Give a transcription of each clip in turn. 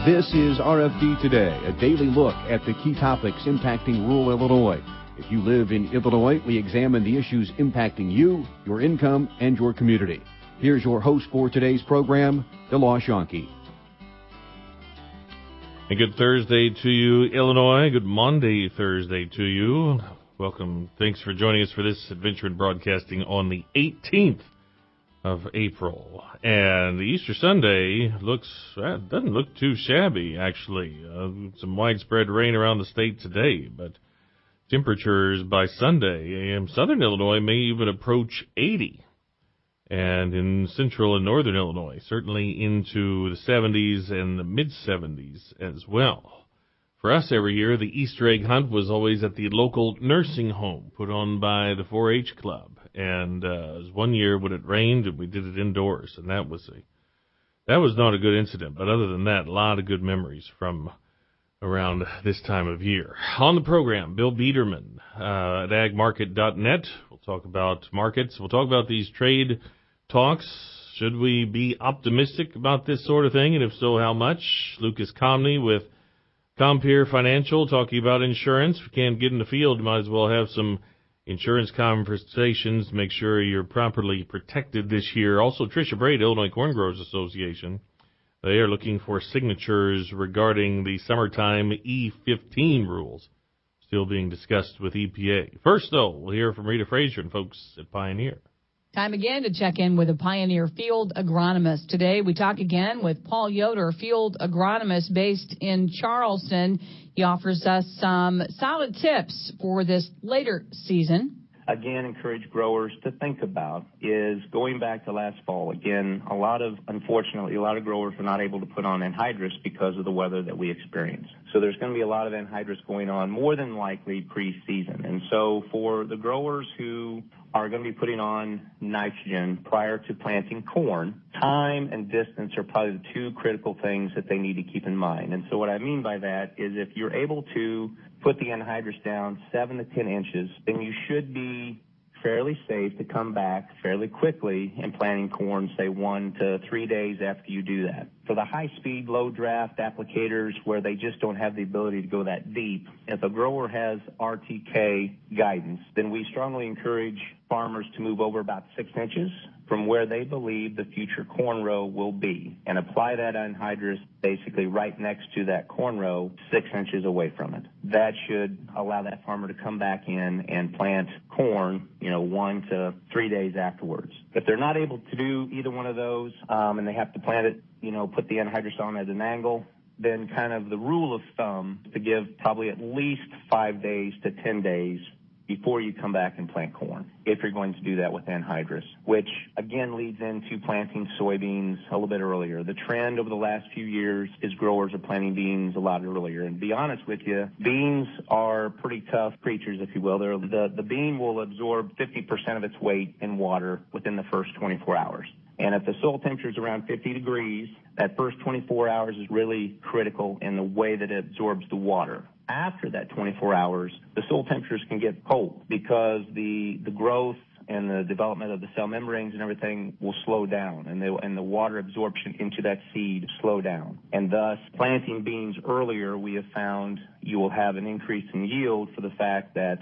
This is RFD Today, a daily look at the key topics impacting rural Illinois. If you live in Illinois, we examine the issues impacting you, your income, and your community. Here's your host for today's program, DeLaw Schonke. And good Thursday to you, Illinois. Good Monday, Thursday to you. Welcome. Thanks for joining us for this adventure in broadcasting on the 18th of April. And the Easter Sunday doesn't look too shabby, actually. Some widespread rain around the state today, but temperatures by Sunday in southern Illinois may even approach 80. And in central and northern Illinois, certainly into the 70s and the mid-70s as well. For us every year, the Easter egg hunt was always at the local nursing home put on by the 4-H club. And it was one year when it rained and we did it indoors, and that was not a good incident. But other than that, a lot of good memories from around this time of year. On the program, Bill Biederman at agmarket.net. We'll talk about markets. We'll talk about these trade talks. Should we be optimistic about this sort of thing, and if so, how much? Lucas Comney with Compeer Financial talking about insurance. If you can't get in the field, you might as well have some insurance conversations. Make sure you're properly protected this year. Also, Tricia Braid, Illinois Corn Growers Association. They are looking for signatures regarding the summertime E15 rules still being discussed with EPA. First, though, we'll hear from Rita Frazier and folks at Pioneer. Time again to check in with a Pioneer field agronomist. Today we talk again with Paul Yoder, field agronomist based in Charleston. He offers us some solid tips for this later season. Again, encourage growers to think about is going back to last fall. Again, unfortunately, a lot of growers are not able to put on anhydrous because of the weather that we experienced. So there's going to be a lot of anhydrous going on, more than likely pre-season. And so for the growers who are going to be putting on nitrogen prior to planting corn, time and distance are probably the two critical things that they need to keep in mind. And so what I mean by that is if you're able to put the anhydrous down 7 to 10 inches, then you should be fairly safe to come back fairly quickly in planting corn, say 1 to 3 days after you do that. For the high-speed, low-draft applicators where they just don't have the ability to go that deep, if a grower has RTK guidance, then we strongly encourage farmers to move over about 6 inches from where they believe the future corn row will be and apply that anhydrous basically right next to that corn row 6 inches away from it. That should allow that farmer to come back in and plant corn, 1 to 3 days afterwards. If they're not able to do either one of those and they have to plant it, put the anhydrous on at an angle, then kind of the rule of thumb is to give probably at least 5 days to 10 days before you come back and plant corn, if you're going to do that with anhydrous, which again leads into planting soybeans a little bit earlier. The trend over the last few years is growers are planting beans a lot earlier. And to be honest with you, beans are pretty tough creatures, if you will. The bean will absorb 50% of its weight in water within the first 24 hours. And if the soil temperature is around 50 degrees, that first 24 hours is really critical in the way that it absorbs the water. After that 24 hours, the soil temperatures can get cold because the growth and the development of the cell membranes and everything will slow down, and the water absorption into that seed slow down. And thus, planting beans earlier, we have found you will have an increase in yield for the fact that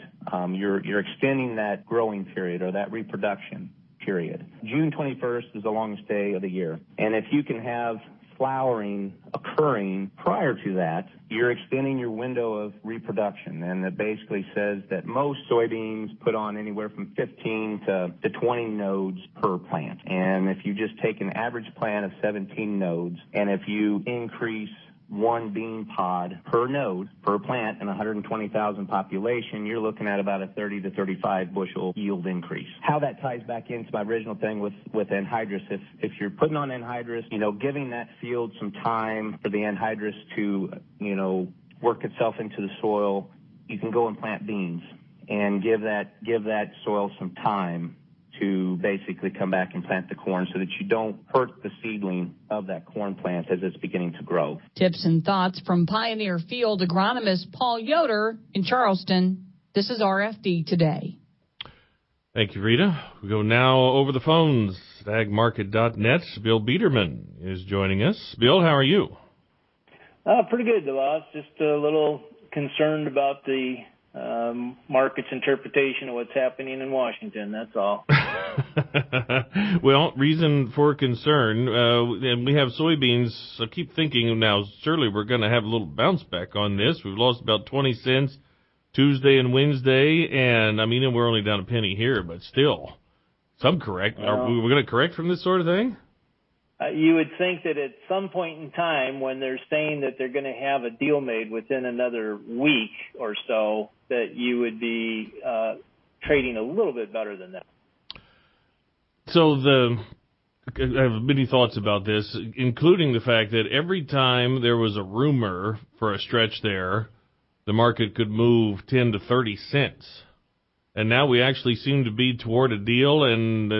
you're extending that growing period or that reproduction period. June 21st is the longest day of the year, and if you can have flowering occurring prior to that, you're extending your window of reproduction. And it basically says that most soybeans put on anywhere from 15 to 20 nodes per plant. And if you just take an average plant of 17 nodes, and if you increase one bean pod per node, per plant in 120,000 population, you're looking at about a 30 to 35 bushel yield increase. How that ties back into my original thing with anhydrous, if you're putting on anhydrous, giving that field some time for the anhydrous to, work itself into the soil, you can go and plant beans and give that soil some time to basically come back and plant the corn so that you don't hurt the seedling of that corn plant as it's beginning to grow. Tips and thoughts from Pioneer field agronomist Paul Yoder in Charleston. This is RFD Today. Thank you, Rita. We go now over the phones. Agmarket.net. Bill Biederman is joining us. Bill, how are you? Pretty good, boss. Just a little concerned about the market's interpretation of what's happening in Washington. That's all. Well, reason for concern, and we have soybeans. I keep thinking now, surely we're going to have a little bounce back on this. We've lost about 20 cents Tuesday and Wednesday, and I mean, we're only down a penny here, but still, some correct. Are we going to correct from this sort of thing? You would think that at some point in time, when they're saying that they're going to have a deal made within another week or so, that you would be trading a little bit better than that. So I have many thoughts about this, including the fact that every time there was a rumor for a stretch there, the market could move 10 to 30 cents. And now we actually seem to be toward a deal, and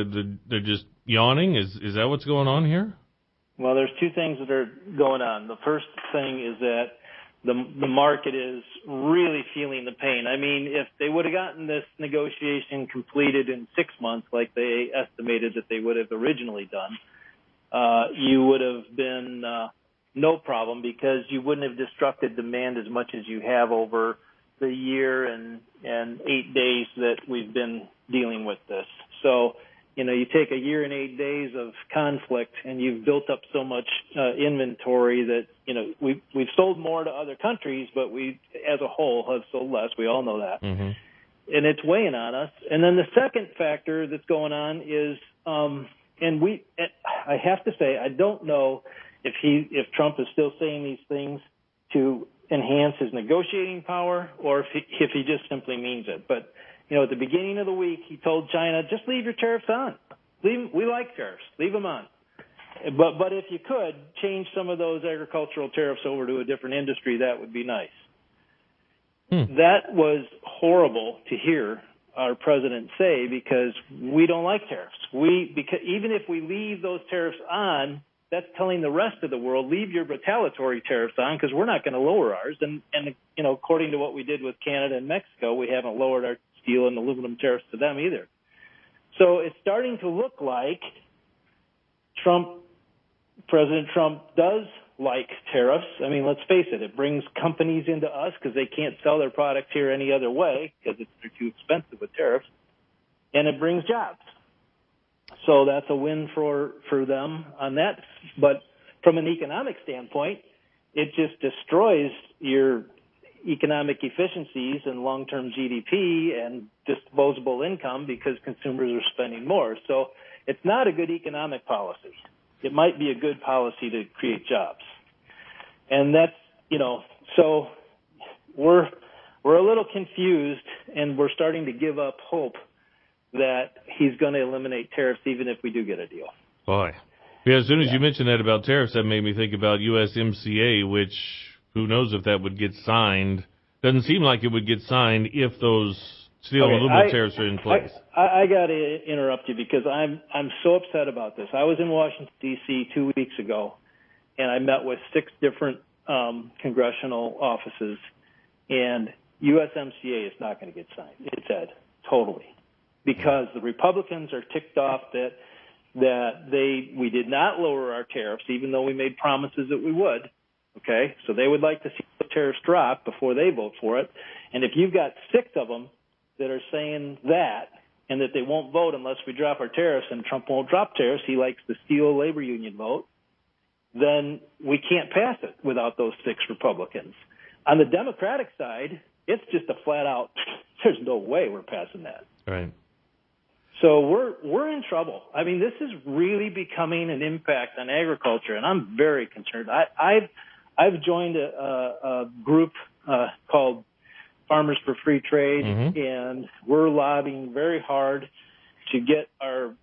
they're just yawning. Is that what's going on here? Well, there's two things that are going on. The first thing is that the market is really feeling the pain. I mean, if they would have gotten this negotiation completed in 6 months like they estimated that they would have originally done, you would have been no problem, because you wouldn't have disrupted demand as much as you have over the year and 8 days that we've been dealing with this. So, you know, you take a year and 8 days of conflict and you've built up so much inventory that, you know, we've sold more to other countries, but we as a whole have sold less. We all know that. Mm-hmm. And it's weighing on us. And then the second factor that's going on is, I have to say, I don't know if Trump is still saying these things to enhance his negotiating power or if he just simply means it. But, you know, at the beginning of the week, he told China, just leave your tariffs on. We like tariffs. Leave them on. But if you could, change some of those agricultural tariffs over to a different industry, that would be nice. That was horrible to hear our president say, because we don't like tariffs. Because even if we leave those tariffs on, that's telling the rest of the world, leave your retaliatory tariffs on, because we're not going to lower ours. And you know, according to what we did with Canada and Mexico, we haven't lowered our steel and aluminum tariffs to them either. So it's starting to look like President Trump does like tariffs. I mean, let's face it, it brings companies into us because they can't sell their products here any other way because they're too expensive with tariffs. And it brings jobs. So that's a win for them on that. But from an economic standpoint, it just destroys your economic efficiencies and long-term GDP and disposable income because consumers are spending more. So it's not a good economic policy. It might be a good policy to create jobs. And that's, you know, so we're a little confused, and we're starting to give up hope that he's going to eliminate tariffs even if we do get a deal. Boy. Yeah, as soon as you mentioned that about tariffs, that made me think about USMCA, which who knows if that would get signed. Doesn't seem like it would get signed if those steel and aluminum tariffs are in place. I got to interrupt you because I'm so upset about this. I was in Washington, D.C. 2 weeks ago, and I met with 6 different congressional offices, and USMCA is not going to get signed. It's dead, totally, because the Republicans are ticked off that we did not lower our tariffs, even though we made promises that we would. Okay, so they would like to see the tariffs drop before they vote for it. And if you've got 6 of them that are saying that, and that they won't vote unless we drop our tariffs, and Trump won't drop tariffs, he likes the steel labor union vote, then we can't pass it without those 6 Republicans. On the Democratic side, it's just a flat out, there's no way we're passing that. Right. So we're in trouble. I mean, this is really becoming an impact on agriculture, and I'm very concerned. I've joined a group called Farmers for Free Trade, and we're lobbying very hard to get our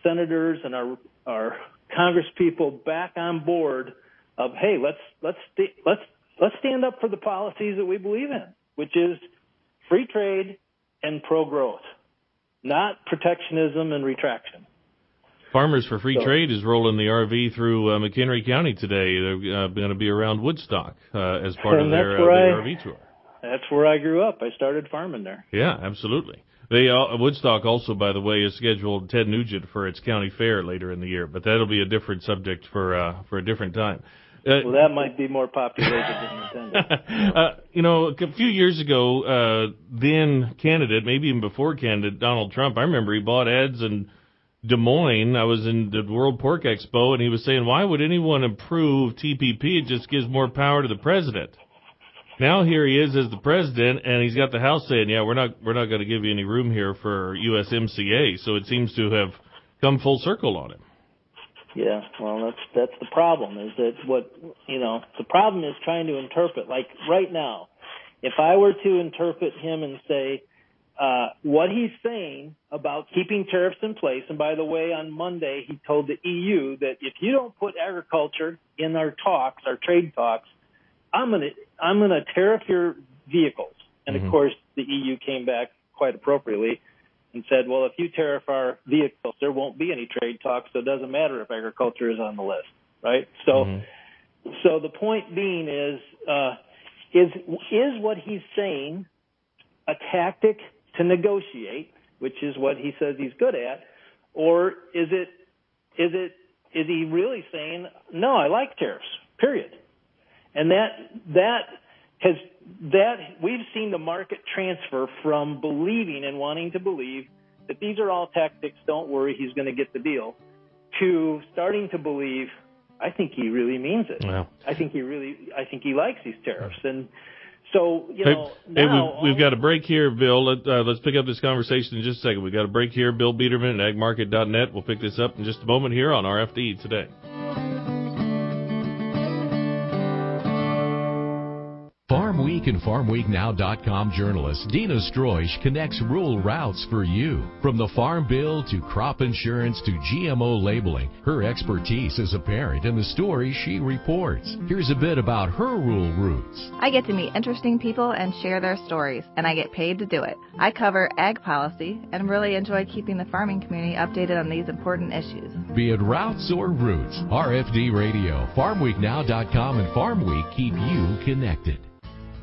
senators and our congresspeople back on board of, hey, let's stand up for the policies that we believe in, which is free trade and pro-growth, not protectionism and retraction. Farmers for Free Trade is rolling the RV through McHenry County today. They're going to be around Woodstock as part of their RV tour. That's where I grew up. I started farming there. Yeah, absolutely. Woodstock also, by the way, is scheduled Ted Nugent for its county fair later in the year, but that'll be a different subject for a different time. Well, that might be more populated than intended. A few years ago, then candidate, maybe even before candidate Donald Trump, I remember he bought ads in Des Moines. I was in the World Pork Expo, and he was saying, why would anyone approve TPP? It just gives more power to the president. Now here he is as the president, and he's got the House saying, yeah, we're not going to give you any room here for USMCA. So it seems to have come full circle on him. Yeah, well, that's the problem. Is that the problem is trying to interpret. Like right now, if I were to interpret him and say what he's saying about keeping tariffs in place, and by the way, on Monday he told the EU that if you don't put agriculture in our talks, our trade talks, I'm gonna tariff your vehicles. And of course, the EU came back quite appropriately and said, well, if you tariff our vehicles, there won't be any trade talks, so it doesn't matter if agriculture is on the list, right? So, so the point being is what he's saying a tactic to negotiate, which is what he says he's good at, or is he really saying, no, I like tariffs, period? And we've seen the market transfer from believing and wanting to believe that these are all tactics, don't worry, he's going to get the deal, to starting to believe, I think he really means it. Wow. I think he likes these tariffs. And so, we've got a break here, Bill. Let's pick up this conversation in just a second. We've got a break here. Bill Biederman at agmarket.net. We'll pick this up in just a moment here on RFD Today. Farm Week and FarmWeekNow.com journalist Dina Stroish connects rural routes for you. From the Farm Bill to crop insurance to GMO labeling, her expertise is apparent in the stories she reports. Here's a bit about her rural roots. I get to meet interesting people and share their stories, and I get paid to do it. I cover ag policy and really enjoy keeping the farming community updated on these important issues. Be it routes or roots, RFD Radio, FarmWeekNow.com, and Farm Week keep you connected.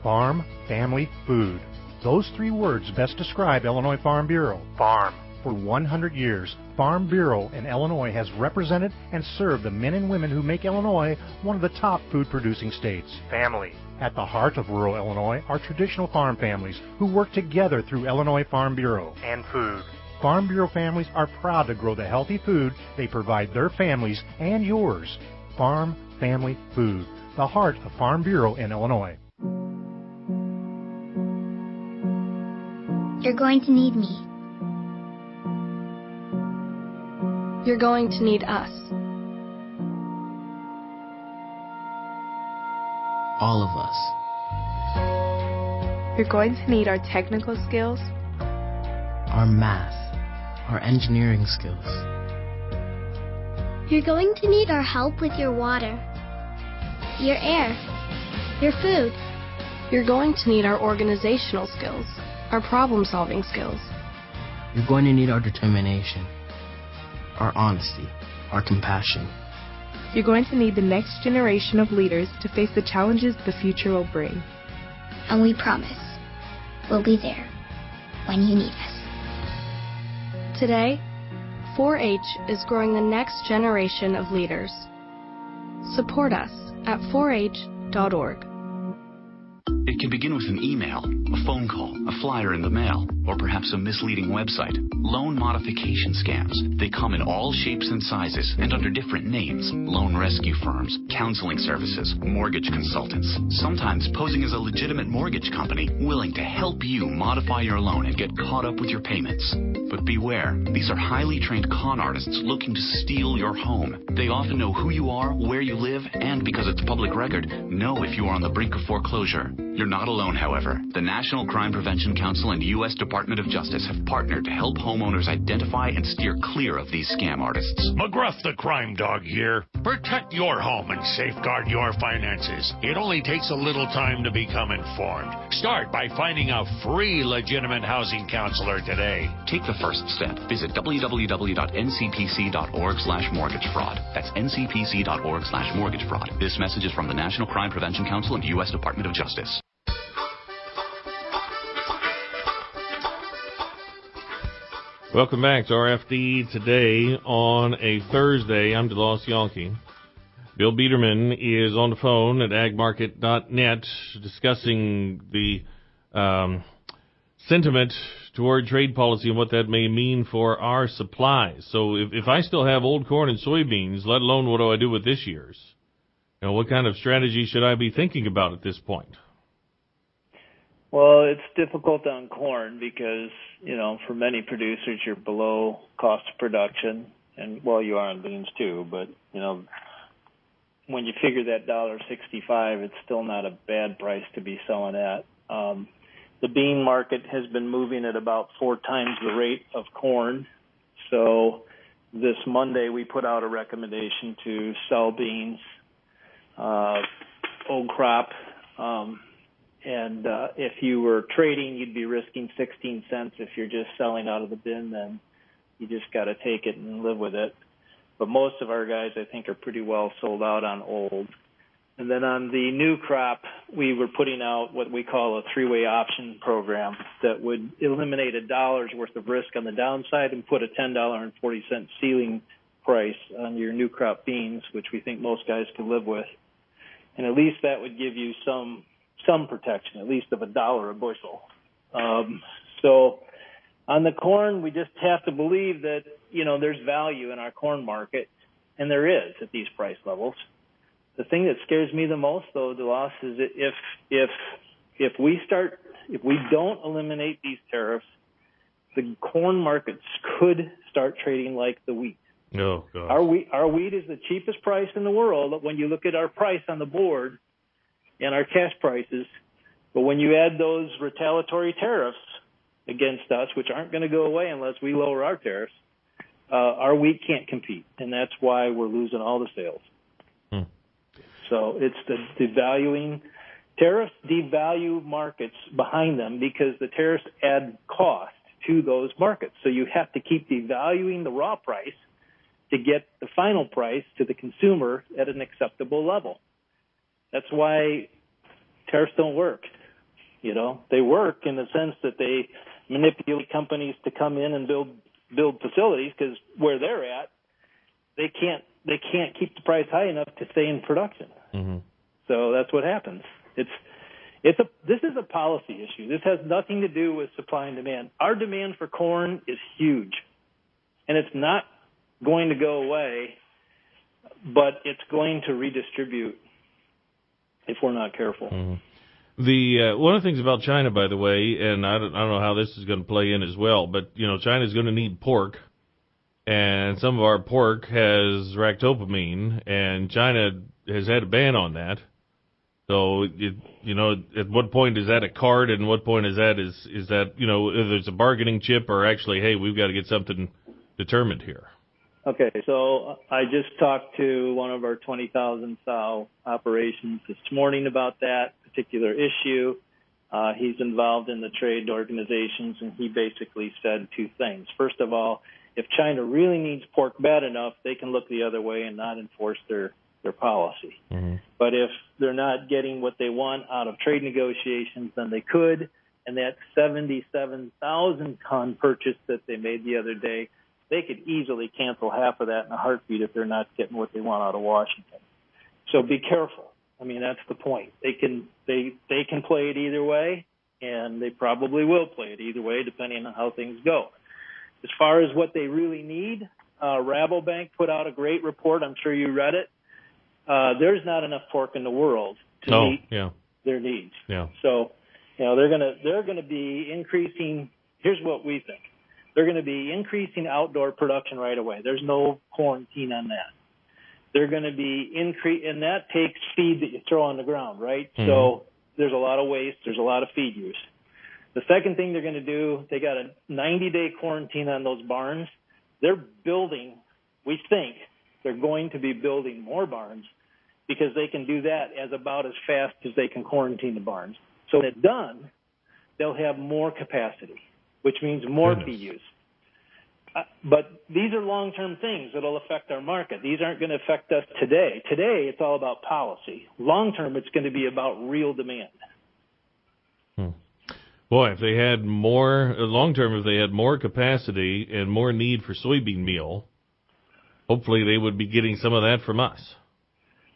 Farm, family, food. Those three words best describe Illinois Farm Bureau. Farm. For 100 years, Farm Bureau in Illinois has represented and served the men and women who make Illinois one of the top food-producing states. Family. At the heart of rural Illinois are traditional farm families who work together through Illinois Farm Bureau. And food. Farm Bureau families are proud to grow the healthy food they provide their families and yours. Farm, family, food. The heart of Farm Bureau in Illinois. You're going to need me. You're going to need us. All of us. You're going to need our technical skills, our math, our engineering skills. You're going to need our help with your water, your air, your food. You're going to need our organizational skills, our problem-solving skills. You're going to need our determination, our honesty, our compassion. You're going to need the next generation of leaders to face the challenges the future will bring. And we promise, we'll be there when you need us. Today, 4-H is growing the next generation of leaders. Support us at 4h.org. It can begin with an email, a phone call, a flyer in the mail, or perhaps a misleading website. Loan modification scams. They come in all shapes and sizes and under different names. Loan rescue firms, counseling services, mortgage consultants, sometimes posing as a legitimate mortgage company willing to help you modify your loan and get caught up with your payments. But beware, these are highly trained con artists looking to steal your home. They often know who you are, where you live, and because it's public record, know if you are on the brink of foreclosure. You're not alone, however. The National Crime Prevention Council and U.S. Department of Justice have partnered to help homeowners identify and steer clear of these scam artists. McGruff the Crime Dog here. Protect your home and safeguard your finances. It only takes a little time to become informed. Start by finding a free legitimate housing counselor today. Take the first step. Visit www.ncpc.org/mortgage-fraud. That's ncpc.org/mortgage-fraud. This message is from the National Crime Prevention Council and U.S. Department of Justice. Welcome back to RFD Today on a Thursday. I'm DeLoss Yonke. Bill Biederman is on the phone at agmarket.net discussing the sentiment toward trade policy and what that may mean for our supplies. So if I still have old corn and soybeans, let alone what do I do with this year's? What kind of strategy should I be thinking about at this point? Well, it's difficult on corn because, for many producers, you're below cost of production. And, you are on beans too. But, when you figure that $1.65, it's still not a bad price to be selling at. The bean market has been moving at about 4 times the rate of corn. So this Monday we put out a recommendation to sell beans, old crop. And if you were trading, you'd be risking 16 cents. If you're just selling out of the bin, then you just got to take it and live with it. But most of our guys, I think, are pretty well sold out on old. And then on the new crop, we were putting out what we call a 3-way option program that would eliminate $1 worth of risk on the downside and put a $10.40 ceiling price on your new crop beans, which we think most guys could live with. And at least that would give you some protection, at least of $1 a bushel. So on the corn, we just have to believe that, there's value in our corn market, and there is at these price levels. The thing that scares me the most, though, DeLoss, is that if we don't eliminate these tariffs, the corn markets could start trading like the wheat. Oh, God. Our wheat is the cheapest price in the world when you look at our price on the board and our cash prices. But when you add those retaliatory tariffs against us, which aren't going to go away unless we lower our tariffs, our wheat can't compete, and that's why we're losing all the sales. So it's the devaluing tariffs devalue markets behind them because the tariffs add cost to those markets. So you have to keep devaluing the raw price to get the final price to the consumer at an acceptable level. That's why tariffs don't work. They work in the sense that they manipulate companies to come in and build facilities because where they're at, they can't keep the price high enough to stay in production. Mm-hmm. So that's what happens. This is a policy issue. This has nothing to do with supply and demand. Our demand for corn is huge, and it's not going to go away, but it's going to redistribute if we're not careful. Mm-hmm. The one of the things about China, by the way, and I don't know how this is going to play in as well, but China's going to need pork. And some of our pork has ractopamine, and China has had a ban on that. So, at what point is that a card, and what point is that there's a bargaining chip, or actually, hey, we've got to get something determined here? Okay, so I just talked to one of our 20,000 sow operations this morning about that particular issue. He's involved in the trade organizations, and he basically said 2 things. First of all, if China really needs pork bad enough, they can look the other way and not enforce their policy. Mm-hmm. But if they're not getting what they want out of trade negotiations, then they could. And that 77,000-ton purchase that they made the other day, they could easily cancel half of that in a heartbeat if they're not getting what they want out of Washington. So be careful. I mean, that's the point. They can play it either way, and they probably will play it either way depending on how things go. As far as what they really need, Rabobank put out a great report. I'm sure you read it. There's not enough pork in the world to meet their needs. Yeah. So, they're gonna be increasing. Here's what we think. They're going to be increasing outdoor production right away. There's no quarantine on that. They're going to be and that takes feed that you throw on the ground, right? Mm-hmm. So there's a lot of waste. There's a lot of feed use. The second thing they're going to do, they got a 90-day quarantine on those barns. They're building, we think, they're going to be building more barns because they can do that about as fast as they can quarantine the barns. So when it's done, they'll have more capacity, which means more feed use. But these are long-term things that will affect our market. These aren't going to affect us today. Today, it's all about policy. Long-term, it's going to be about real demand. Boy, if they had long-term, if they had more capacity and more need for soybean meal, hopefully they would be getting some of that from us.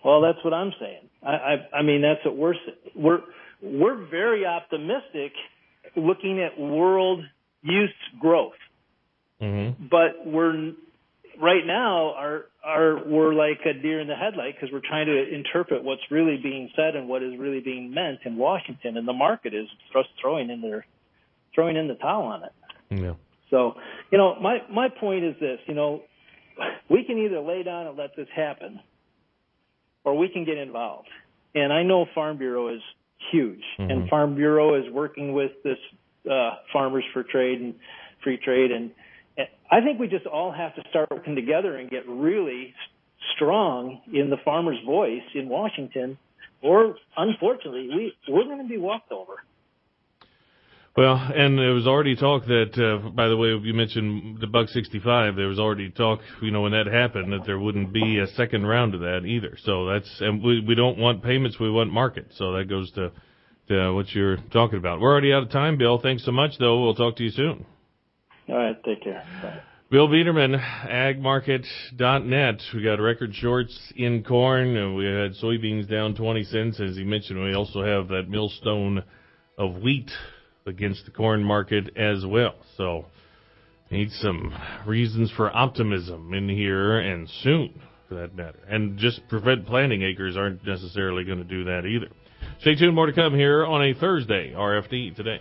Well, that's what I'm saying. I mean, that's what we're saying. We're very optimistic looking at world use growth. Mm-hmm. But right now we're like a deer in the headlight because we're trying to interpret what's really being said and what is really being meant in Washington, and the market is just throwing in the towel on it. Yeah. So, you know, my point is this, you know, we can either lay down and let this happen, or we can get involved. And I know Farm Bureau is huge, mm-hmm. and Farm Bureau is working with this Farmers for Trade and Free Trade, and I think we just all have to start working together and get really strong in the farmer's voice in Washington, or unfortunately, we're going to be walked over. Well, and there was already talk that, by the way, you mentioned the $1.65. There was already talk, you know, when that happened, that there wouldn't be a second round of that either. So and we don't want payments, we want market. So that goes to what you're talking about. We're already out of time, Bill. Thanks so much, though. We'll talk to you soon. All right, take care. Bye. Bill Biederman, agmarket.net. We got record shorts in corn, and we had soybeans down 20 cents. As he mentioned, we also have that millstone of wheat against the corn market as well. So need some reasons for optimism in here, and soon, for that matter. And just prevent planting acres aren't necessarily going to do that either. Stay tuned, more to come here on a Thursday, RFD Today.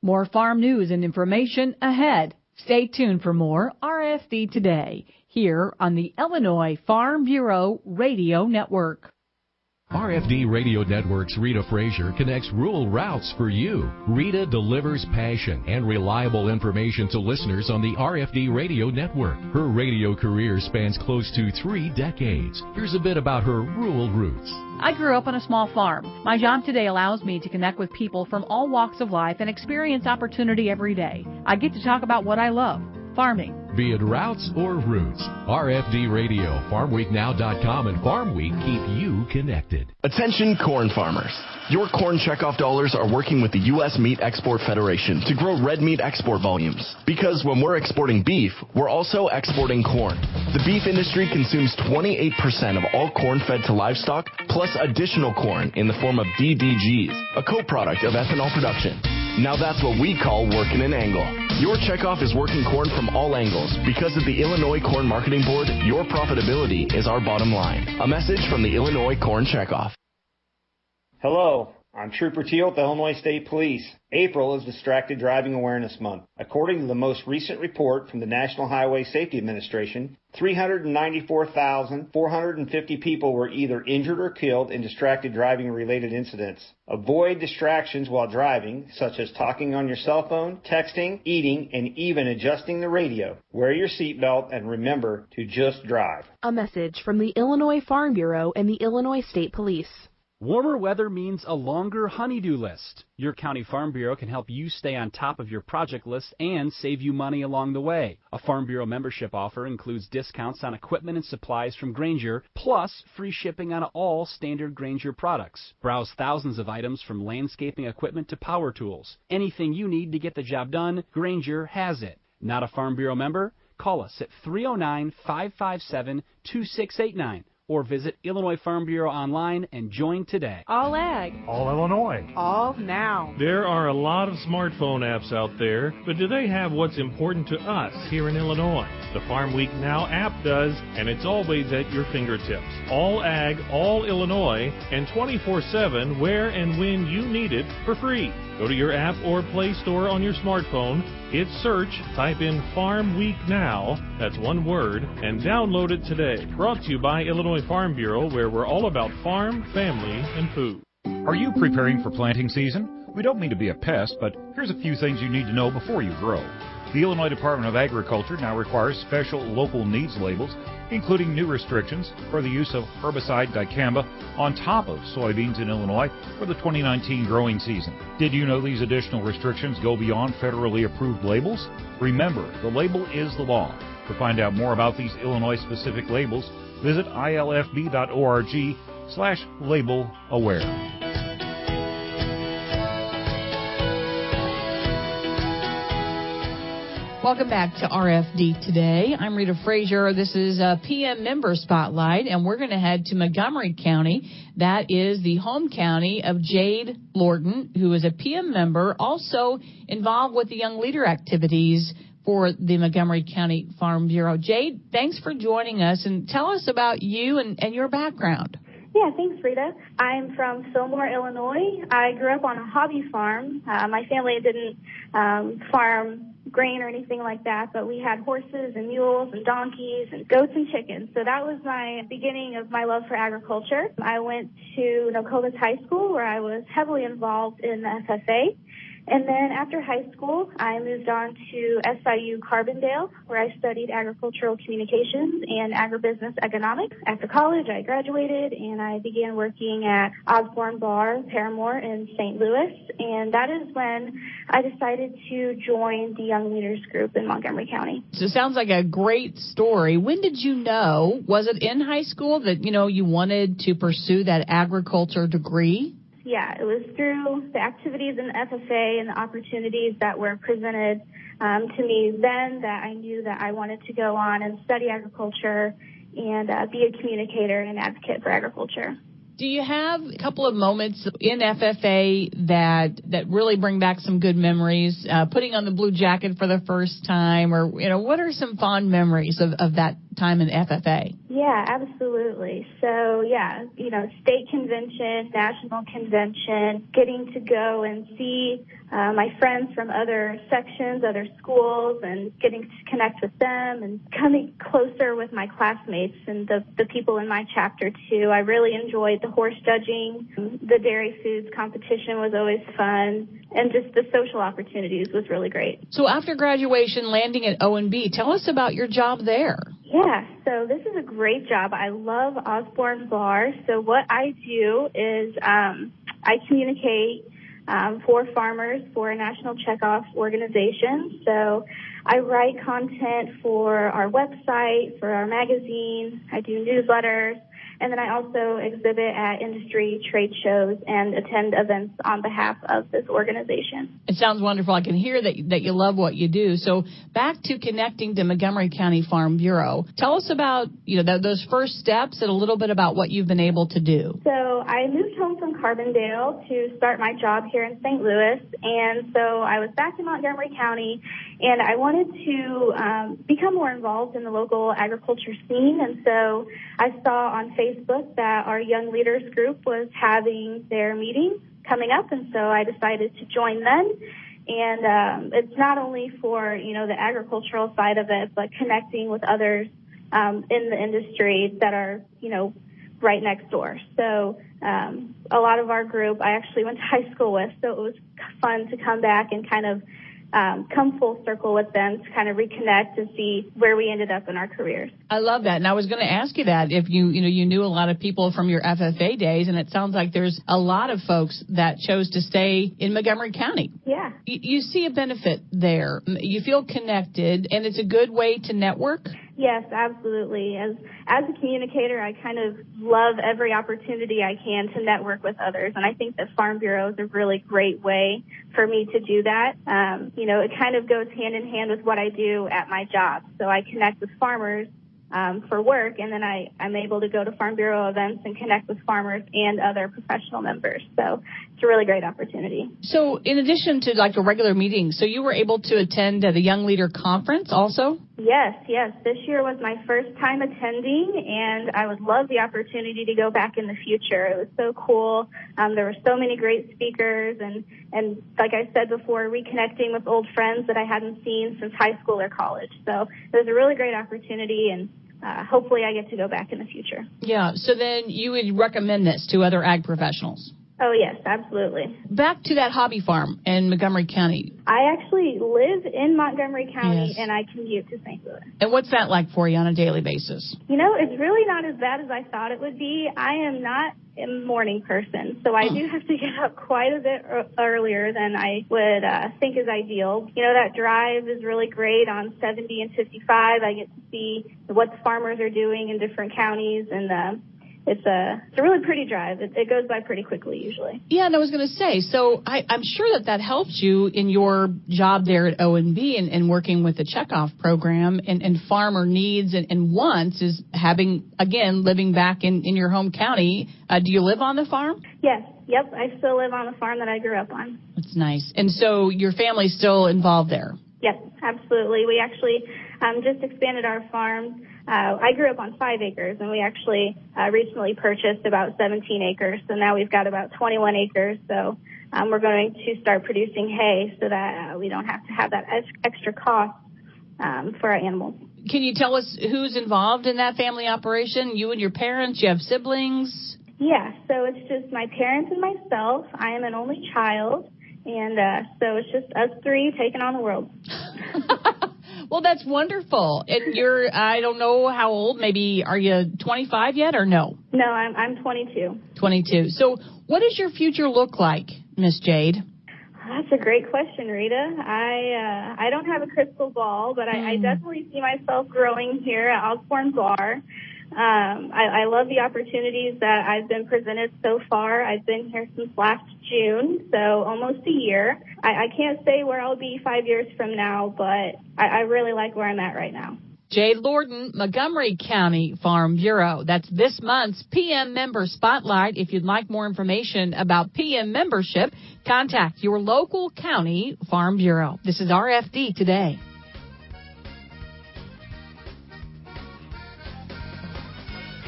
More farm news and information ahead. Stay tuned for more RFD Today here on the Illinois Farm Bureau Radio Network. RFD Radio Network's Rita Frazier connects rural routes for you. Rita delivers passion and reliable information to listeners on the RFD Radio Network. Her radio career spans close to 3 decades. Here's a bit about her rural roots. I grew up on a small farm. My job today allows me to connect with people from all walks of life and experience opportunity every day. I get to talk about what I love, farming. Be it routes or roots, RFD Radio, FarmWeekNow.com, and Farm Week keep you connected. Attention corn farmers. Your corn checkoff dollars are working with the U.S. Meat Export Federation to grow red meat export volumes. Because when we're exporting beef, we're also exporting corn. The beef industry consumes 28% of all corn fed to livestock, plus additional corn in the form of DDGs, a co-product of ethanol production. Now that's what we call working an angle. Your checkoff is working corn from all angles. Because of the Illinois Corn Marketing Board, your profitability is our bottom line. A message from the Illinois Corn Checkoff. Hello, I'm Trooper Teal at the Illinois State Police. April is Distracted Driving Awareness Month. According to the most recent report from the National Highway Safety Administration, 394,450 people were either injured or killed in distracted driving related incidents. Avoid distractions while driving, such as talking on your cell phone, texting, eating, and even adjusting the radio. Wear your seatbelt and remember to just drive. A message from the Illinois Farm Bureau and the Illinois State Police. Warmer weather means a longer honeydew list. Your county farm bureau can help you stay on top of your project list and save you money along the way. A Farm Bureau membership offer includes discounts on equipment and supplies from Grainger, plus free shipping on all standard Grainger products. Browse thousands of items from landscaping equipment to power tools. Anything you need to get the job done, Grainger has it. Not a Farm Bureau member? Call us at 309-557-2689. Or visit Illinois Farm Bureau online and join today. All ag. All Illinois. All now. There are a lot of smartphone apps out there, but do they have what's important to us here in Illinois? The Farm Week Now app does, and it's always at your fingertips. All ag, all Illinois, and 24/7 where and when you need it for free. Go to your app or Play Store on your smartphone, hit search, type in Farm Week Now, that's one word, and download it today. Brought to you by Illinois Farm Bureau, where we're all about farm, family, and food. Are you preparing for planting season? We don't mean to be a pest, but here's a few things you need to know before you grow. The Illinois Department of Agriculture now requires special local needs labels, including new restrictions for the use of herbicide dicamba on top of soybeans in Illinois for the 2019 growing season. Did you know these additional restrictions go beyond federally approved labels? Remember, the label is the law. To find out more about these Illinois-specific labels, visit ilfb.org/label-aware. Welcome back to RFD Today. I'm Rita Frazier. This is a PM Member Spotlight, and we're going to head to Montgomery County. That is the home county of Jade Lorton, who is a PM member, also involved with the Young Leader activities for the Montgomery County Farm Bureau. Jade, thanks for joining us, and tell us about you and your background. Yeah, thanks, Rita. I'm from Fillmore, Illinois. I grew up on a hobby farm. My family didn't farm grain or anything like that, but we had horses and mules and donkeys and goats and chickens. So that was my beginning of my love for agriculture. I went to Nokomis High School, where I was heavily involved in the FFA. And then after high school, I moved on to SIU Carbondale, where I studied agricultural communications and agribusiness economics. After college, I graduated, and I began working at Osborne Bar, Paramore in St. Louis. And that is when I decided to join the Young Leaders Group in Montgomery County. So it sounds like a great story. When did you know, was it in high school that, you wanted to pursue that agriculture degree? Yeah, it was through the activities in the FFA and the opportunities that were presented to me then that I knew that I wanted to go on and study agriculture and be a communicator and advocate for agriculture. Do you have a couple of moments in FFA that really bring back some good memories, putting on the blue jacket for the first time, or, what are some fond memories of that time in FFA? Yeah, absolutely. So, state convention, national convention, getting to go and see my friends from other sections, other schools, and getting to connect with them and coming closer with my classmates and the people in my chapter, too. I really enjoyed the horse judging. The dairy foods competition was always fun, and just the social opportunities was really great. So after graduation, landing at O&B, tell us about your job there. Yeah, so this is a great job. I love Osborne Bar. So what I do is I communicate for farmers for a national checkoff organization. So I write content for our website, for our magazine. I do newsletters. And then I also exhibit at industry trade shows and attend events on behalf of this organization. It sounds wonderful. I can hear that you love what you do. So back to connecting to Montgomery County Farm Bureau. Tell us about those first steps and a little bit about what you've been able to do. So I moved home from Carbondale to start my job here in St. Louis. And so I was back in Montgomery County, and I wanted to become more involved in the local agriculture scene. And so I saw on Facebook that our Young Leaders Group was having their meeting coming up, and so I decided to join them. And it's not only for, the agricultural side of it, but connecting with others in the industry that are, right next door. So a lot of our group I actually went to high school with, so it was fun to come back and kind of come full circle with them to kind of reconnect and see where we ended up in our careers. I love that. And I was going to ask you that if you knew a lot of people from your FFA days, and it sounds like there's a lot of folks that chose to stay in Montgomery County. Yeah. You see a benefit there. You feel connected, and it's a good way to network? Yes, absolutely. As a communicator, I kind of love every opportunity I can to network with others, and I think that Farm Bureau is a really great way for me to do that. It kind of goes hand in hand with what I do at my job. So I connect with farmers for work, and then I'm able to go to Farm Bureau events and connect with farmers and other professional members. So it's a really great opportunity. So in addition to like a regular meeting, so you were able to attend the Young Leader Conference also? Yes. This year was my first time attending, and I would love the opportunity to go back in the future. It was so cool. There were so many great speakers, and like I said before, reconnecting with old friends that I hadn't seen since high school or college. So it was a really great opportunity, and hopefully I get to go back in the future. Yeah, so then you would recommend this to other ag professionals? Oh, yes, absolutely. Back to that hobby farm in Montgomery County. I actually live in Montgomery County, yes, and I commute to St. Louis. And what's that like for you on a daily basis? It's really not as bad as I thought it would be. I am not a morning person, so I do have to get up quite a bit earlier than I would think is ideal. That drive is really great on 70 and 55. I get to see what the farmers are doing in different counties, and it's a really pretty drive. It goes by pretty quickly usually. Yeah, and I was going to say, so I'm sure that helps you in your job there at O&B and working with the checkoff program and farmer needs and wants is living back in your home county. Do you live on the farm? Yes. Yep. I still live on the farm that I grew up on. That's nice. And so your family's still involved there? Yes, absolutely. We actually just expanded our farm. I grew up on 5 acres, and we actually recently purchased about 17 acres. So now we've got about 21 acres. So we're going to start producing hay so that we don't have to have that extra cost for our animals. Can you tell us who's involved in that family operation? You and your parents? You have siblings? Yeah, so it's just my parents and myself. I am an only child. And so it's just us 3 taking on the world. Well, that's wonderful. And you're, I don't know how old, maybe, are you 25 yet or no? No, I'm 22. 22. So what does your future look like, Miss Jade? That's a great question, Rita. I don't have a crystal ball, but I definitely see myself growing here at Osborne Bar. I love the opportunities that I've been presented so far. I've been here since last June, so almost a year. I can't say where I'll be 5 years from now, but I really like where I'm at right now. Jade Lorden, Montgomery County Farm Bureau. That's this month's PM Member Spotlight. If you'd like more information about PM membership, contact your local county Farm Bureau. This is RFD Today.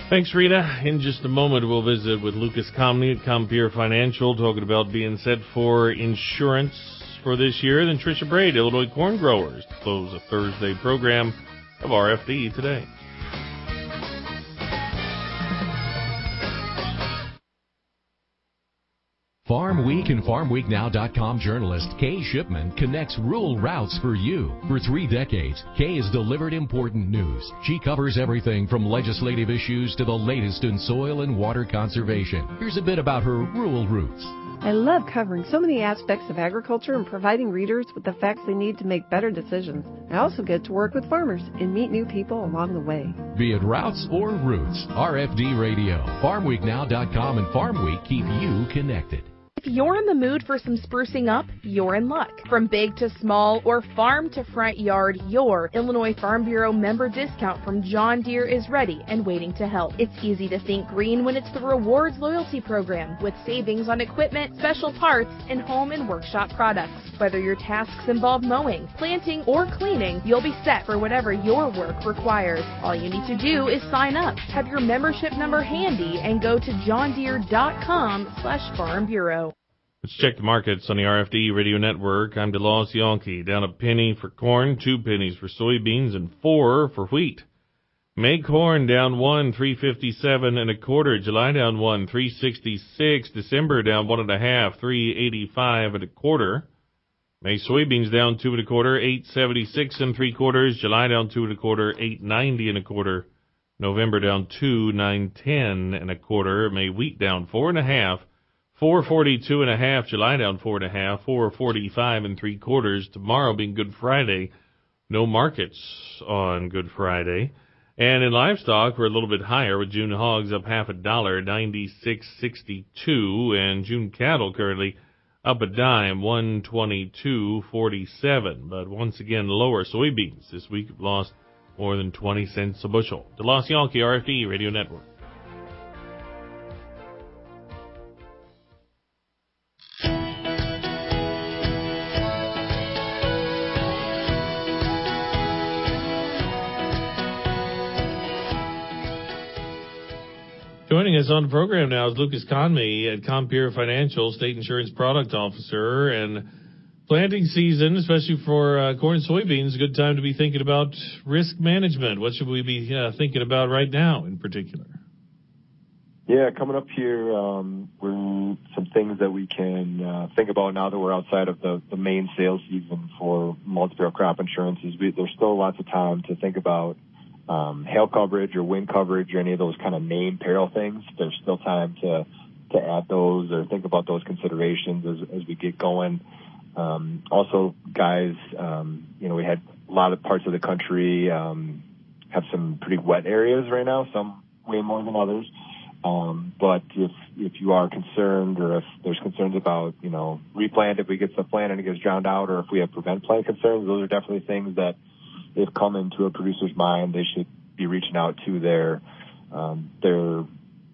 Thanks, Rita. In just a moment, we'll visit with Lucas Comney at Compeer Financial, talking about being set for insurance for this year. Then Tricia Braid, Illinois Corn Growers, to close a Thursday program of RFD Today. Farm Week and FarmWeekNow.com journalist Kay Shipman connects rural routes for you. For 3 decades, Kay has delivered important news. She covers everything from legislative issues to the latest in soil and water conservation. Here's a bit about her rural roots. I love covering so many aspects of agriculture and providing readers with the facts they need to make better decisions. I also get to work with farmers and meet new people along the way. Be it routes or roots, RFD Radio, FarmWeekNow.com and Farm Week keep you connected. If you're in the mood for some sprucing up, you're in luck. From big to small or farm to front yard, your Illinois Farm Bureau member discount from John Deere is ready and waiting to help. It's easy to think green when it's the Rewards Loyalty Program with savings on equipment, special parts, and home and workshop products. Whether your tasks involve mowing, planting, or cleaning, you'll be set for whatever your work requires. All you need to do is sign up, have your membership number handy, and go to johndeere.com/Farm Bureau. Let's check the markets on the RFD Radio Network. I'm DeLoss Yonke. Down a penny for corn, 2 pennies for soybeans, and 4 for wheat. May corn down 1, 3.57 1/4. July down 1, 3.66. December down 1 1/2, 3.85 1/4. May soybeans down 2 1/4, 8.76 3/4. July down 2 1/4, 8.90 1/4. November down 2, 9.10 1/4. May wheat down 4 1/2. 4.42 1/2. July down 4 1/2. 4.45 3/4. Tomorrow being Good Friday. No markets on Good Friday. And in livestock, we're a little bit higher with June hogs up $0.50, 96.62, and June cattle currently up a dime, 122.47. But once again, lower soybeans this week have lost more than 20 cents a bushel. DeLoss Yonke, RFD Radio Network. Joining us on the program now is Lucas Conmey at Compeer Financial, State Insurance Product Officer. And planting season, especially for corn and soybeans, a good time to be thinking about risk management. What should we be thinking about right now in particular? Yeah, coming up here, we're some things that we can think about now that we're outside of the main sales season for multi-peril crop insurance. There's still lots of time to think about hail coverage or wind coverage or any of those kind of named peril things. There's still time to add those or think about those considerations as we get going. Also, guys, we had a lot of parts of the country have some pretty wet areas right now, some way more than others. But if you are concerned, or if there's concerns about, replant, if we get some plant and it gets drowned out, or if we have prevent plant concerns, those are definitely things that if come into a producer's mind, they should be reaching out to their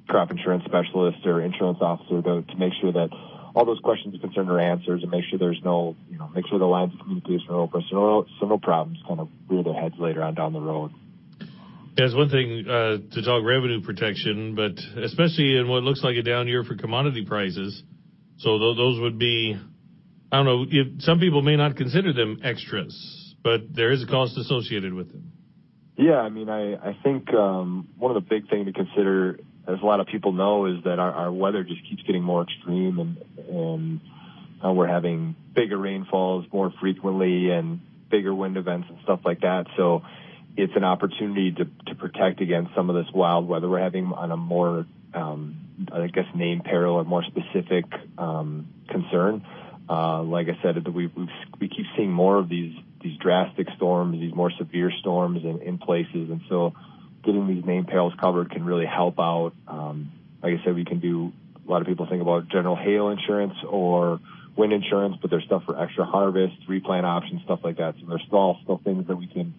crop insurance specialist or insurance officer to make sure that all those questions and concerns are answered, and make sure there's no, make sure the lines of communication are open, so no problems kind of rear their heads later on down the road. Yeah, it's one thing to talk revenue protection, but especially in what looks like a down year for commodity prices. So those would be, I don't know, some people may not consider them extras, but there is a cost associated with them. Yeah, I mean, I think one of the big things to consider, as a lot of people know, is that our weather just keeps getting more extreme, and we're having bigger rainfalls more frequently and bigger wind events and stuff like that. So it's an opportunity to protect against some of this wild weather we're having on a more, I guess, named peril or more specific concern. Like I said, we keep seeing more of these drastic storms, these more severe storms in places, and so getting these named perils covered can really help out. Like I said, we can do, a lot of people think about general hail insurance or wind insurance, but there's stuff for extra harvest, replant options, stuff like that. So there's still things that we can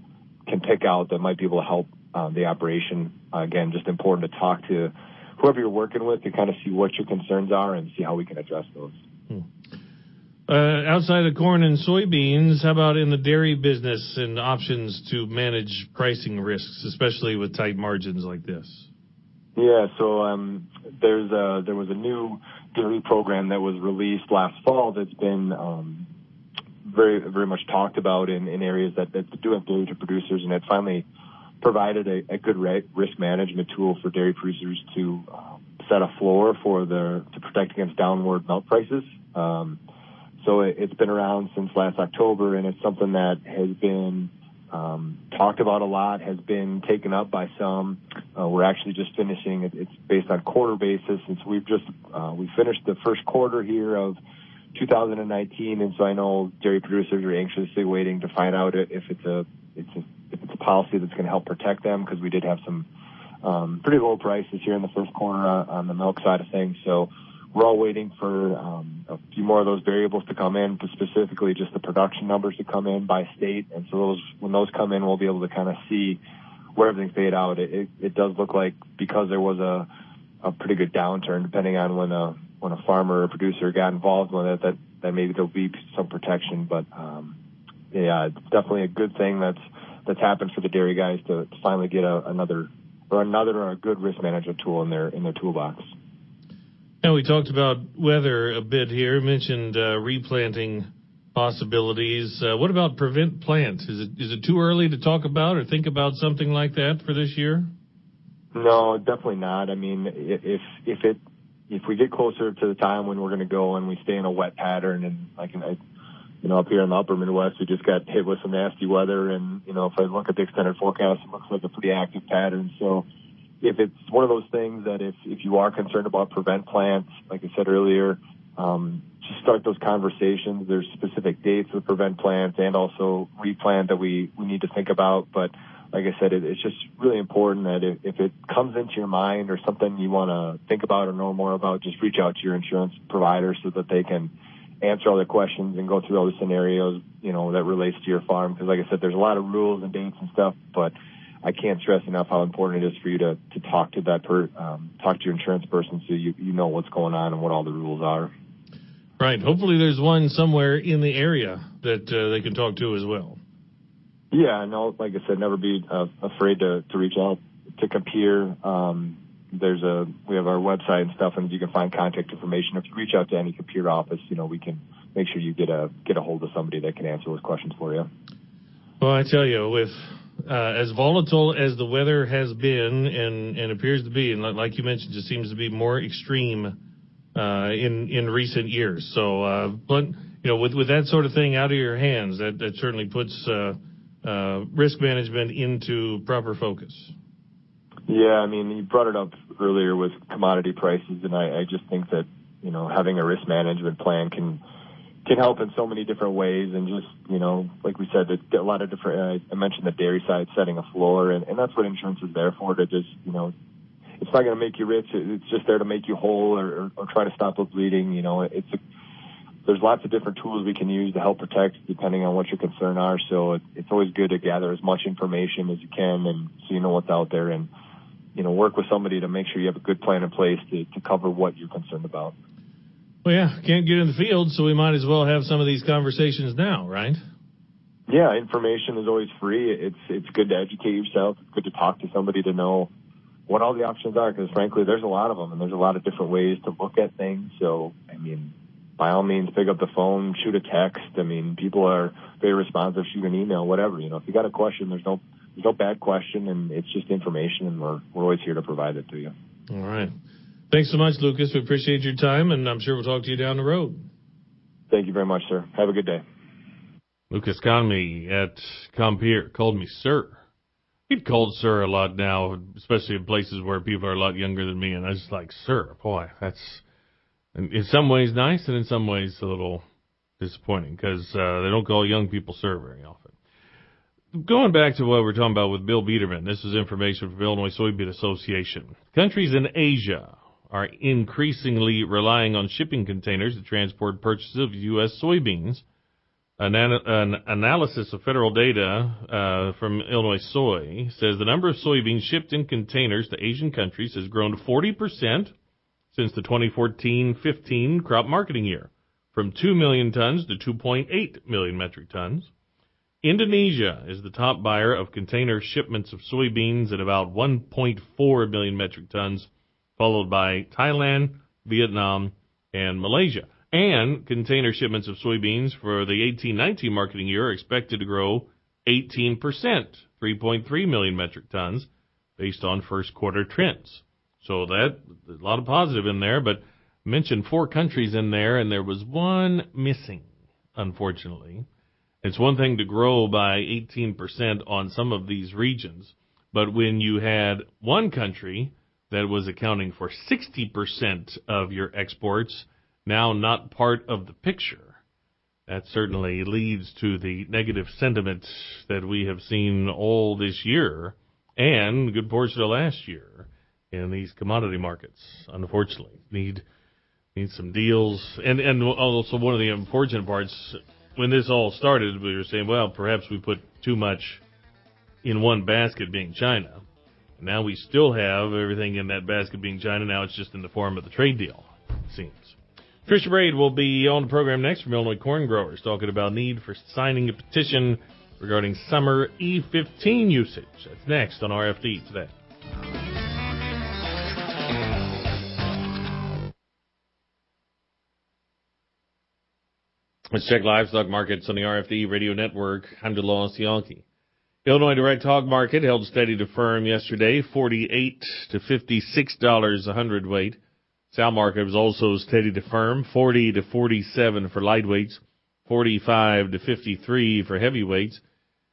pick out that might be able to help the operation. Again, just important to talk to whoever you're working with to kind of see what your concerns are and see how we can address those. Outside of corn and soybeans, how about in the dairy business and options to manage pricing risks, especially with tight margins like this? Yeah, so there was a new dairy program that was released last fall that's been very, very much talked about in areas that do have dairy to producers, and it finally provided a good risk management tool for dairy producers to set a floor to protect against downward milk prices. So it's been around since last October, and it's something that has been talked about a lot, has been taken up by some. We're actually just finishing. It's based on quarter basis, and so we finished the first quarter here of 2019, and so I know dairy producers are anxiously waiting to find out if it's a policy that's going to help protect them, because we did have some pretty low prices here in the first quarter on the milk side of things. So we're all waiting for a few more of those variables to come in, specifically just the production numbers to come in by state. And so when those come in, we'll be able to kind of see where everything's paid out. It does look like, because there was a pretty good downturn, depending on when a farmer or producer got involved with it, that maybe there'll be some protection. But yeah, it's definitely a good thing that's happened for the dairy guys to finally get another good risk management tool in their toolbox. Now, we talked about weather a bit here, mentioned replanting possibilities. What about prevent plant? Is it too early to talk about or think about something like that for this year? No, definitely not. I mean, if we get closer to the time when we're going to go and we stay in a wet pattern, and up here in the upper Midwest, we just got hit with some nasty weather, and if I look at the extended forecast, it looks like a pretty active pattern. So if it's one of those things that if you are concerned about prevent plants, like I said earlier, just start those conversations. There's specific dates with prevent plants and also replant that we need to think about. But like I said, it's just really important that if it comes into your mind or something you want to think about or know more about, just reach out to your insurance provider so that they can answer all the questions and go through all the scenarios, that relates to your farm. Because like I said, there's a lot of rules and dates and stuff, but I can't stress enough how important it is for you to talk to talk to your insurance person so you know what's going on and what all the rules are. Right. Hopefully there's one somewhere in the area that they can talk to as well. Yeah, no, like I said, never be afraid to reach out to Compeer. We have our website and stuff, and you can find contact information. If you reach out to any Compeer office, we can make sure you get a hold of somebody that can answer those questions for you. Well, I tell you, with as volatile as the weather has been and appears to be, and like you mentioned, just seems to be more extreme in recent years. So, with that sort of thing out of your hands, that certainly puts risk management into proper focus. Yeah, I mean, you brought it up earlier with commodity prices, and I just think that, having a risk management plan can help in so many different ways. And just, like we said, a lot of different, I mentioned the dairy side setting a floor, and that's what insurance is there for, to just, it's not going to make you rich. It's just there to make you whole or try to stop the bleeding. You know, there's lots of different tools we can use to help protect depending on what your concerns are. So it's always good to gather as much information as you can, and so you know what's out there, and you know, work with somebody to make sure you have a good plan in place to cover what you're concerned about. Well, yeah, can't get in the field, so we might as well have some of these conversations now, right? Yeah, information is always free. It's good to educate yourself. It's good to talk to somebody to know what all the options are, because frankly, there's a lot of them, and there's a lot of different ways to look at things. So, I mean, by all means, pick up the phone, shoot a text. I mean, people are very responsive. Shoot an email, whatever. You know, if you got a question, there's no bad question, and it's just information, and we're always here to provide it to you. All right. Thanks so much, Lucas. We appreciate your time, and I'm sure we'll talk to you down the road. Thank you very much, sir. Have a good day. Lucas Conley at Compeer called me sir. He'd called sir a lot now, especially in places where people are a lot younger than me, and I was just like, sir, boy, that's in some ways nice and in some ways a little disappointing, because they don't call young people sir very often. Going back to what we're talking about with Bill Biederman, this is information from Illinois Soybean Association. Countries in Asia are increasingly relying on shipping containers to transport purchases of U.S. soybeans. An analysis of federal data from Illinois Soy says the number of soybeans shipped in containers to Asian countries has grown 40% since the 2014-15 crop marketing year, from 2 million tons to 2.8 million metric tons. Indonesia is the top buyer of container shipments of soybeans at about 1.4 million metric tons, followed by Thailand, Vietnam, and Malaysia. And container shipments of soybeans for the 18-19 marketing year are expected to grow 18%, 3.3 million metric tons, based on first quarter trends. So that, a lot of positive in there, but mentioned 4 countries in there, and there was one missing, unfortunately. It's one thing to grow by 18% on some of these regions, but when you had one country that was accounting for 60% of your exports, now not part of the picture, that certainly leads to the negative sentiment that we have seen all this year and a good portion of last year in these commodity markets. Unfortunately, need some deals. And also one of the unfortunate parts, when this all started, we were saying, well, perhaps we put too much in one basket, being China. Now we still have everything in that basket being China. Now it's just in the form of the trade deal, it seems. Tricia Braid will be on the program next from Illinois Corn Growers, talking about need for signing a petition regarding summer E15 usage. That's next on RFD today. Let's check livestock markets on the RFD Radio Network. I'm DeLawrence Yankee. Illinois direct hog market held steady to firm yesterday, $48 to $56 a hundredweight. Sow market was also steady to firm, $40 to $47 for lightweights, $45 to $53 for heavyweights.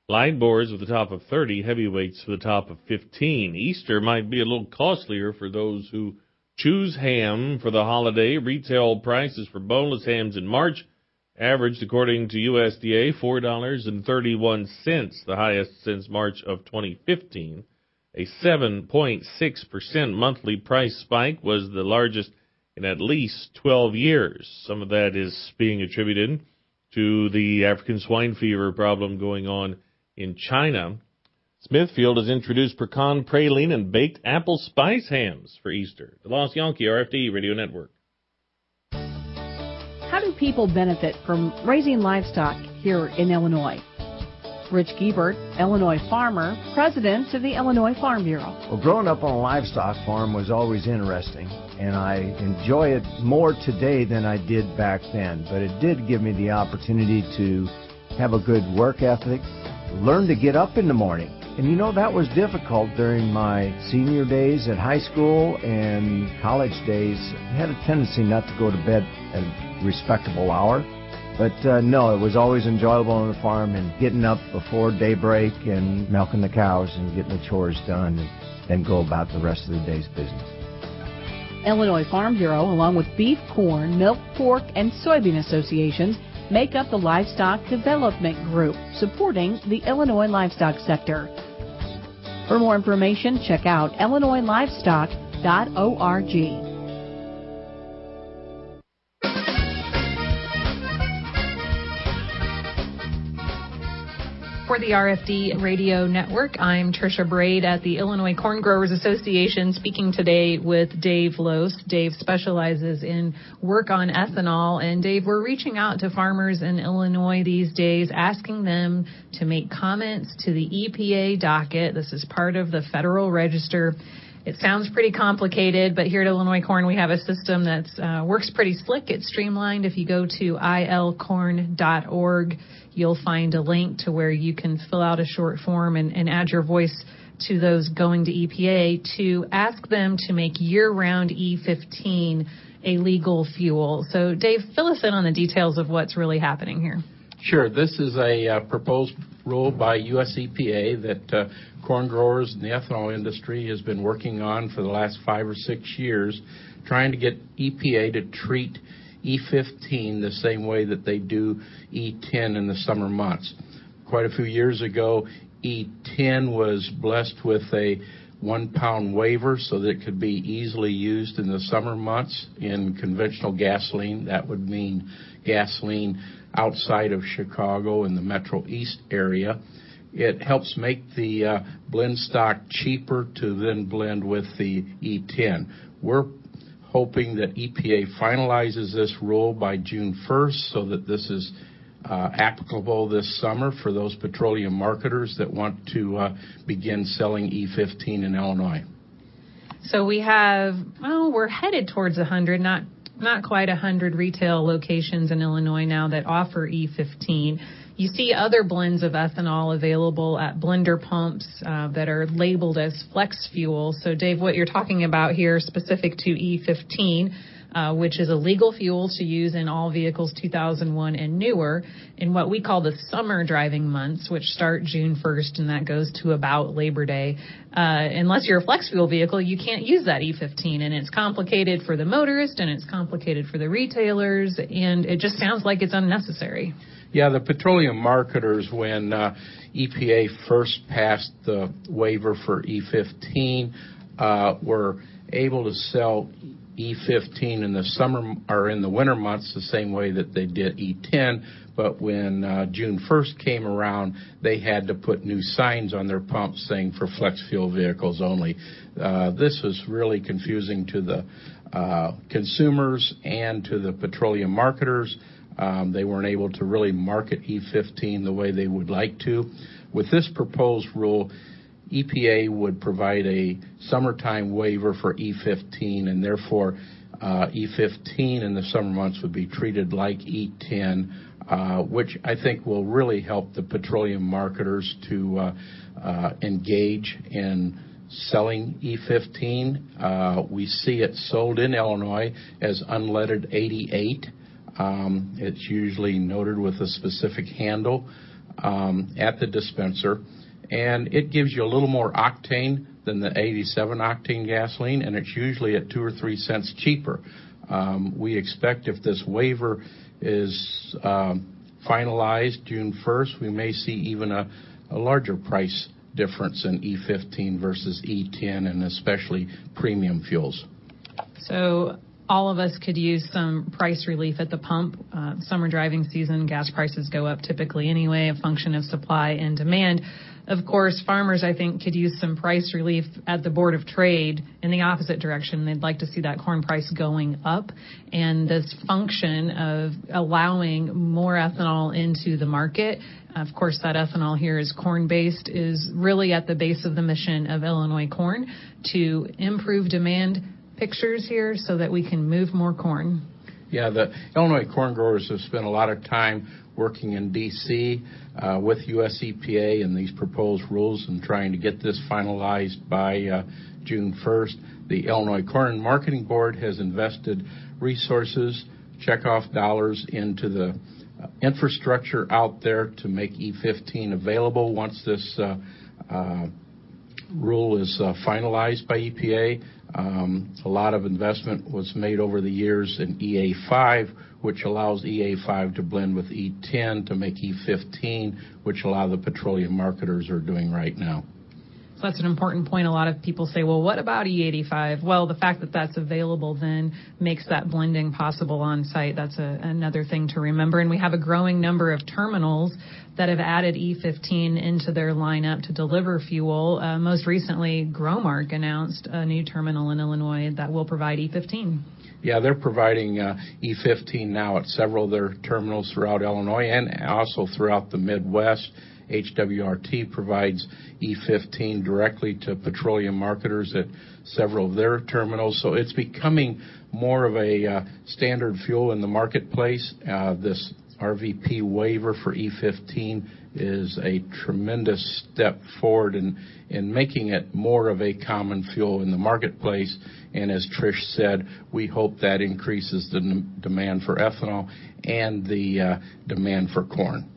Line boars with the top of 30, heavyweights with the top of 15. Easter might be a little costlier for those who choose ham for the holiday. Retail prices for boneless hams in March averaged, according to USDA, $4.31, the highest since March of 2015. A 7.6% monthly price spike was the largest in at least 12 years. Some of that is being attributed to the African swine fever problem going on in China. Smithfield has introduced pecan praline and baked apple spice hams for Easter. The Lost Yankee, RFD Radio Network. How do people benefit from raising livestock here in Illinois? Rich Giebert, Illinois farmer, president of the Illinois Farm Bureau. Well, growing up on a livestock farm was always interesting, and I enjoy it more today than I did back then. But it did give me the opportunity to have a good work ethic, learn to get up in the morning. And you know, that was difficult during my senior days at high school and college days. I had a tendency not to go to bed at a respectable hour. But no, it was always enjoyable on the farm and getting up before daybreak and milking the cows and getting the chores done and then go about the rest of the day's business. Illinois Farm Bureau, along with beef, corn, milk, pork, and soybean associations, make up the Livestock Development Group, supporting the Illinois livestock sector. For more information, check out IllinoisLivestock.com. For the RFD Radio Network, I'm Tricia Braid at the Illinois Corn Growers Association, speaking today with Dave Lose. Dave specializes in work on ethanol. And Dave, we're reaching out to farmers in Illinois these days, asking them to make comments to the EPA docket. This is part of the Federal Register. It sounds pretty complicated, but here at Illinois Corn, we have a system that works pretty slick. It's streamlined. If you go to ilcorn.org, you'll find a link to where you can fill out a short form and add your voice to those going to EPA to ask them to make year-round E15 a legal fuel. So, Dave, fill us in on the details of what's really happening here. Sure. This is a proposed rule by U.S. EPA that corn growers and the ethanol industry has been working on for the last 5 or 6 years, trying to get EPA to treat E15 the same way that they do E10 in the summer months. Quite a few years ago, E10 was blessed with a 1-pound waiver so that it could be easily used in the summer months in conventional gasoline. That would mean gasoline outside of Chicago in the Metro East area. It helps make the blend stock cheaper to then blend with the E10. We're hoping that EPA finalizes this rule by June 1st so that this is applicable this summer for those petroleum marketers that want to begin selling E15 in Illinois. So we have, we're headed towards 100, not quite 100 retail locations in Illinois now that offer E15. You see other blends of ethanol available at blender pumps that are labeled as flex fuel. So, Dave, what you're talking about here specific to E15, which is a legal fuel to use in all vehicles 2001 and newer in what we call the summer driving months, which start June 1st, and that goes to about Labor Day. Unless you're a flex fuel vehicle, you can't use that E15, and it's complicated for the motorist, and it's complicated for the retailers, and it just sounds like it's unnecessary. Yeah, the petroleum marketers, when EPA first passed the waiver for E15, were able to sell E15 in the summer or in the winter months the same way that they did E10, but when June 1st came around, they had to put new signs on their pumps saying for flex fuel vehicles only. This was really confusing to the consumers and to the petroleum marketers. They weren't able to really market E15 the way they would like to. With this proposed rule, EPA would provide a summertime waiver for E15, and therefore E15 in the summer months would be treated like E10, which I think will really help the petroleum marketers to engage in selling E15. We see it sold in Illinois as unleaded 88. It's usually noted with a specific handle at the dispenser, and it gives you a little more octane than the 87 octane gasoline, and it's usually at 2 or 3 cents cheaper. We expect if this waiver is finalized June 1st, we may see even a larger price difference in E15 versus E10, and especially premium fuels. So all of us could use some price relief at the pump. Summer driving season, gas prices go up typically anyway, a function of supply and demand. Of course, farmers, I think, could use some price relief at the Board of Trade in the opposite direction. They'd like to see that corn price going up. And this function of allowing more ethanol into the market, of course, that ethanol here is corn-based, is really at the base of the mission of Illinois Corn to improve demand pictures here so that we can move more corn. Yeah, the Illinois corn growers have spent a lot of time working in D.C. With U.S. EPA and these proposed rules and trying to get this finalized by June 1st. The Illinois Corn Marketing Board has invested resources, checkoff dollars into the infrastructure out there to make E15 available once this rule is finalized by EPA. A lot of investment was made over the years in EA5, which allows EA5 to blend with E10 to make E15, which a lot of the petroleum marketers are doing right now. So that's an important point. A lot of people say, well, what about E85? Well, the fact that that's available then makes that blending possible on site. That's another thing to remember. And we have a growing number of terminals that have added E15 into their lineup to deliver fuel. Most recently, Growmark announced a new terminal in Illinois that will provide E15. Yeah, they're providing E15 now at several of their terminals throughout Illinois and also throughout the Midwest. HWRT provides E15 directly to petroleum marketers at several of their terminals. So it's becoming more of a standard fuel in the marketplace. This RVP waiver for E15 is a tremendous step forward in making it more of a common fuel in the marketplace. And as Trish said, we hope that increases the demand for ethanol and the demand for corn.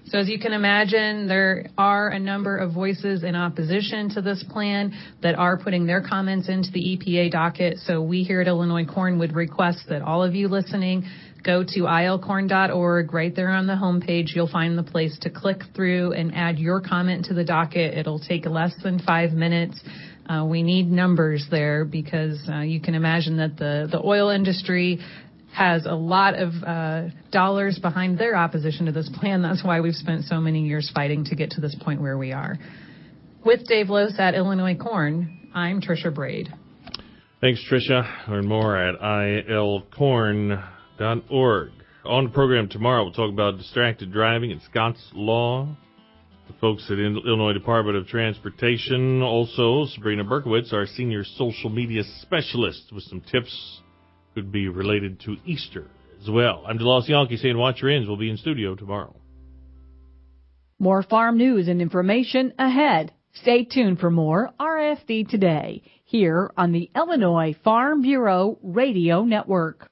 So as you can imagine, there are a number of voices in opposition to this plan that are putting their comments into the EPA docket. So we here at Illinois Corn would request that all of you listening go to ilcorn.org. Right there on the homepage, you'll find the place to click through and add your comment to the docket. It'll take less than 5 minutes. We need numbers there because you can imagine that the oil industry has a lot of dollars behind their opposition to this plan. That's why we've spent so many years fighting to get to this point where we are. With Dave Lose at Illinois Corn, I'm Tricia Braid. Thanks, Tricia. Learn more at ilcorn.org. On the program tomorrow, we'll talk about distracted driving and Scott's Law. The folks at Illinois Department of Transportation. Also, Sabrina Berkowitz, our senior social media specialist, with some tips could be related to Easter as well. I'm DeLoss Yankee saying watch your ends. We'll be in studio tomorrow. More farm news and information ahead. Stay tuned for more RFD Today here on the Illinois Farm Bureau Radio Network.